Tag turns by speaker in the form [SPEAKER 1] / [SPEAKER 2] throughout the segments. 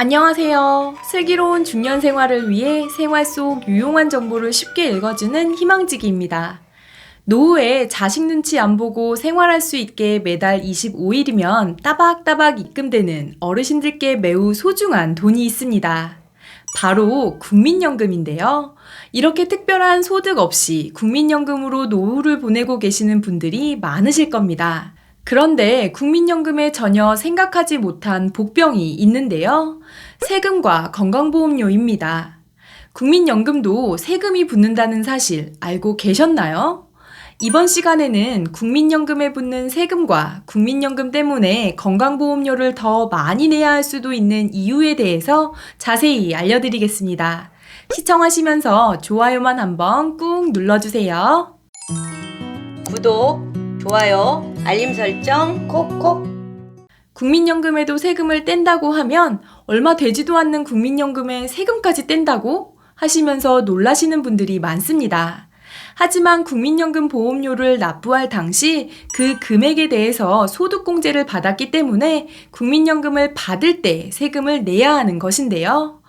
[SPEAKER 1] 안녕하세요. 슬기로운 중년 생활을 위해 생활 속 유용한 정보를 쉽게 읽어주는 희망지기입니다. 노후에 자식 눈치 안 보고 생활할 수 있게 매달 25일이면 따박따박 입금되는 어르신들께 매우 소중한 돈이 있습니다. 바로 국민연금인데요. 이렇게 특별한 소득 없이 국민연금으로 노후를 보내고 계시는 분들이 많으실 겁니다. 그런데 국민연금에 전혀 생각하지 못한 복병이 있는데요. 세금과 건강보험료입니다. 국민연금도 세금이 붙는다는 사실 알고 계셨나요? 이번 시간에는 국민연금에 붙는 세금과 국민연금 때문에 건강보험료를 더 많이 내야 할 수도 있는 이유에 대해서 자세히 알려드리겠습니다. 시청하시면서 좋아요만 한번 꾹 눌러주세요.
[SPEAKER 2] 구독, 좋아요, 알림 설정 콕콕.
[SPEAKER 1] 국민연금에도 세금을 뗀다고 하면 얼마 되지도 않는 국민연금에 세금까지 뗀다고 하시면서 놀라시는 분들이 많습니다. 하지만 국민연금 보험료를 납부할 당시 그 금액에 대해서 소득공제를 받았기 때문에 국민연금을 받을 때 세금을 내야 하는 것인데요.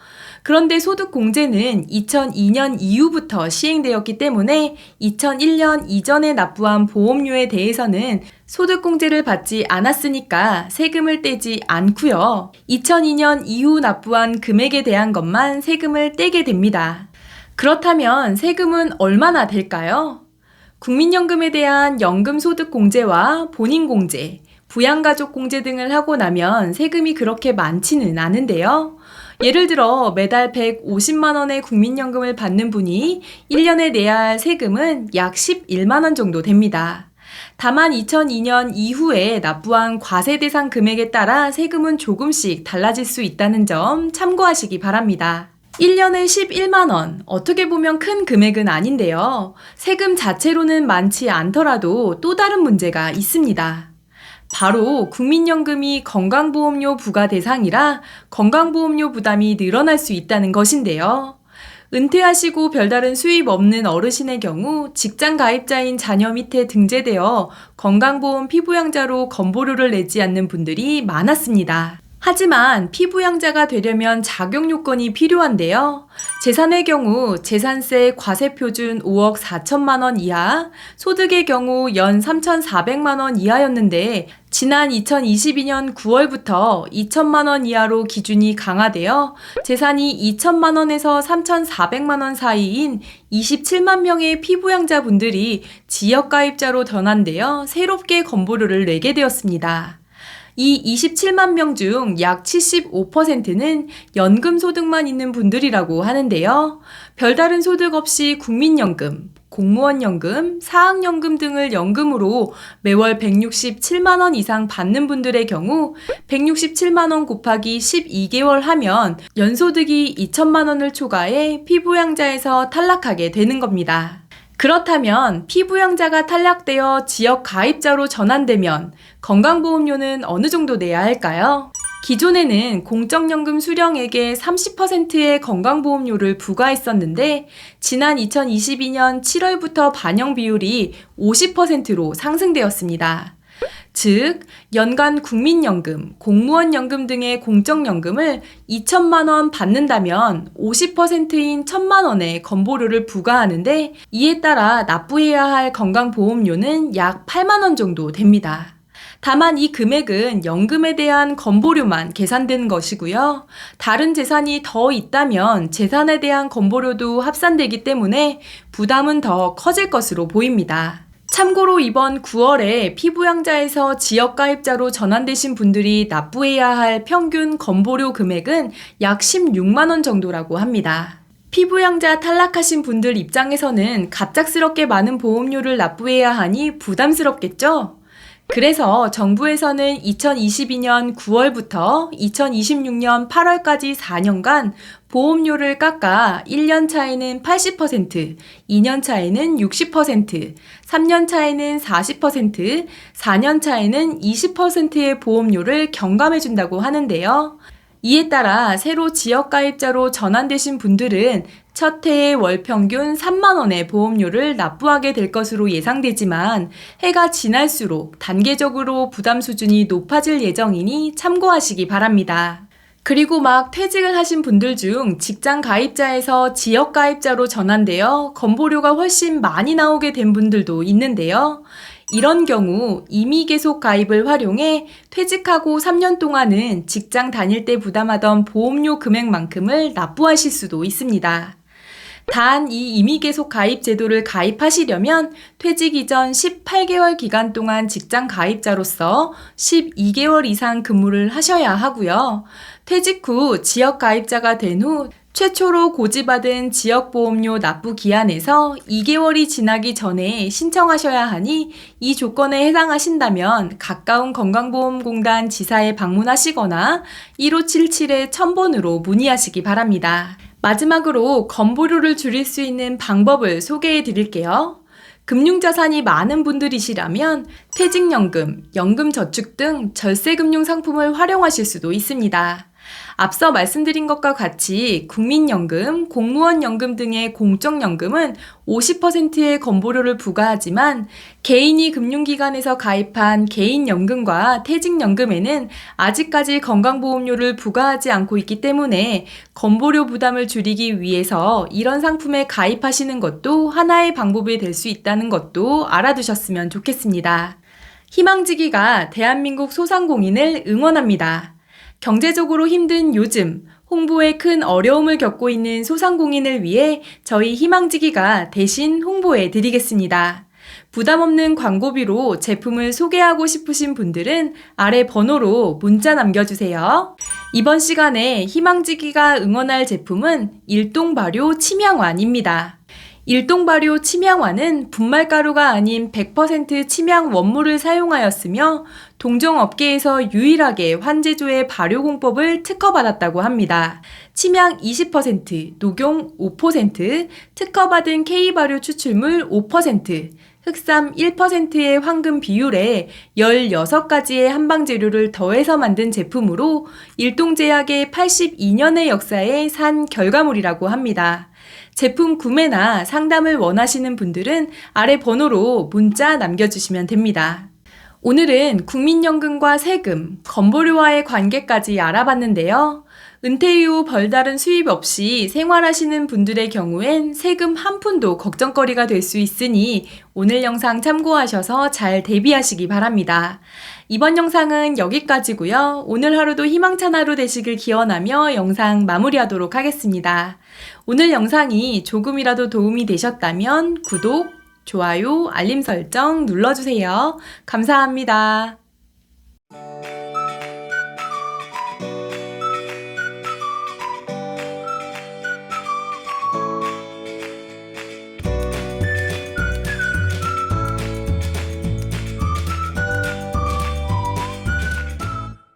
[SPEAKER 1] 그런데 소득공제는 2002년 이후부터 시행되었기 때문에 2001년 이전에 납부한 보험료에 대해서는 소득공제를 받지 않았으니까 세금을 떼지 않고요. 2002년 이후 납부한 금액에 대한 것만 세금을 떼게 됩니다. 그렇다면 세금은 얼마나 될까요? 국민연금에 대한 연금소득공제와 본인공제, 부양가족공제 등을 하고 나면 세금이 그렇게 많지는 않은데요. 예를 들어 매달 150만 원의 국민연금을 받는 분이 1년에 내야 할 세금은 약 11만 원 정도 됩니다. 다만 2002년 이후에 납부한 과세 대상 금액에 따라 세금은 조금씩 달라질 수 있다는 점 참고하시기 바랍니다. 1년에 11만 원, 어떻게 보면 큰 금액은 아닌데요. 세금 자체로는 많지 않더라도 또 다른 문제가 있습니다. 바로 국민연금이 건강보험료 부과 대상이라 건강보험료 부담이 늘어날 수 있다는 것인데요. 은퇴하시고 별다른 수입 없는 어르신의 경우 직장 가입자인 자녀 밑에 등재되어 건강보험 피부양자로 건보료를 내지 않는 분들이 많았습니다. 하지만 피부양자가 되려면 자격 요건이 필요한데요. 재산의 경우 재산세 과세표준 5억 4천만 원 이하, 소득의 경우 연 3,400만 원 이하였는데 지난 2022년 9월부터 2천만 원 이하로 기준이 강화되어 재산이 2천만 원에서 3,400만 원 사이인 27만 명의 피부양자분들이 지역가입자로 전환되어 새롭게 건보료를 내게 되었습니다. 이 27만 명 중 약 75%는 연금 소득만 있는 분들이라고 하는데요. 별다른 소득 없이 국민연금, 공무원연금, 사학연금 등을 연금으로 매월 167만 원 이상 받는 분들의 경우 167만 원 곱하기 12개월 하면 연소득이 2천만 원을 초과해 피부양자에서 탈락하게 되는 겁니다. 그렇다면 피부양자가 탈락되어 지역 가입자로 전환되면 건강보험료는 어느 정도 내야 할까요? 기존에는 공적연금 수령액의 30%의 건강보험료를 부과했었는데 지난 2022년 7월부터 반영 비율이 50%로 상승되었습니다. 즉, 연간 국민연금, 공무원연금 등의 공적연금을 2천만 원 받는다면 50%인 1천만 원의 건보료를 부과하는데 이에 따라 납부해야 할 건강보험료는 약 8만 원 정도 됩니다. 다만 이 금액은 연금에 대한 건보료만 계산되는 것이고요. 다른 재산이 더 있다면 재산에 대한 건보료도 합산되기 때문에 부담은 더 커질 것으로 보입니다. 참고로 이번 9월에 피부양자에서 지역가입자로 전환되신 분들이 납부해야 할 평균 건보료 금액은 약 16만 원 정도라고 합니다. 피부양자 탈락하신 분들 입장에서는 갑작스럽게 많은 보험료를 납부해야 하니 부담스럽겠죠? 그래서 정부에서는 2022년 9월부터 2026년 8월까지 4년간 보험료를 깎아 1년 차에는 80%, 2년 차에는 60%, 3년 차에는 40%, 4년 차에는 20%의 보험료를 경감해준다고 하는데요. 이에 따라 새로 지역가입자로 전환되신 분들은 첫 해에 월 평균 3만 원의 보험료를 납부하게 될 것으로 예상되지만 해가 지날수록 단계적으로 부담 수준이 높아질 예정이니 참고하시기 바랍니다. 그리고 막 퇴직을 하신 분들 중 직장 가입자에서 지역 가입자로 전환되어 건보료가 훨씬 많이 나오게 된 분들도 있는데요. 이런 경우 임의 계속 가입을 활용해 퇴직하고 3년 동안은 직장 다닐 때 부담하던 보험료 금액만큼을 납부하실 수도 있습니다. 단 이 임의계속 가입 제도를 가입하시려면 퇴직 이전 18개월 기간 동안 직장 가입자로서 12개월 이상 근무를 하셔야 하고요. 퇴직 후 지역 가입자가 된 후 최초로 고지받은 지역보험료 납부 기한에서 2개월이 지나기 전에 신청하셔야 하니 이 조건에 해당하신다면 가까운 건강보험공단 지사에 방문하시거나 1577-1000번으로 문의하시기 바랍니다. 마지막으로 건보료를 줄일 수 있는 방법을 소개해 드릴게요. 금융자산이 많은 분들이시라면 퇴직연금, 연금저축 등 절세금융 상품을 활용하실 수도 있습니다. 앞서 말씀드린 것과 같이 국민연금, 공무원연금 등의 공적연금은 50%의 건보료를 부과하지만 개인이 금융기관에서 가입한 개인연금과 퇴직연금에는 아직까지 건강보험료를 부과하지 않고 있기 때문에 건보료 부담을 줄이기 위해서 이런 상품에 가입하시는 것도 하나의 방법이 될 수 있다는 것도 알아두셨으면 좋겠습니다. 희망지기가 대한민국 소상공인을 응원합니다. 경제적으로 힘든 요즘 홍보에 큰 어려움을 겪고 있는 소상공인을 위해 저희 희망지기가 대신 홍보해 드리겠습니다. 부담 없는 광고비로 제품을 소개하고 싶으신 분들은 아래 번호로 문자 남겨주세요. 이번 시간에 희망지기가 응원할 제품은 일동발효 침향완입니다. 일동발효 침향완은 분말가루가 아닌 100% 침향 원물을 사용하였으며 동종업계에서 유일하게 환제조의 발효공법을 특허받았다고 합니다. 침향 20%, 녹용 5%, 특허받은 K발효 추출물 5%, 흑삼 1%의 황금 비율에 16가지의 한방재료를 더해서 만든 제품으로 일동제약의 82년의 역사에 산 결과물이라고 합니다. 제품 구매나 상담을 원하시는 분들은 아래 번호로 문자 남겨주시면 됩니다. 오늘은 국민연금과 세금, 건보료와의 관계까지 알아봤는데요. 은퇴 이후 별다른 수입 없이 생활하시는 분들의 경우엔 세금 한 푼도 걱정거리가 될 수 있으니 오늘 영상 참고하셔서 잘 대비하시기 바랍니다. 이번 영상은 여기까지고요. 오늘 하루도 희망찬 하루 되시길 기원하며 영상 마무리하도록 하겠습니다. 오늘 영상이 조금이라도 도움이 되셨다면 구독, 좋아요, 알림 설정 눌러주세요. 감사합니다.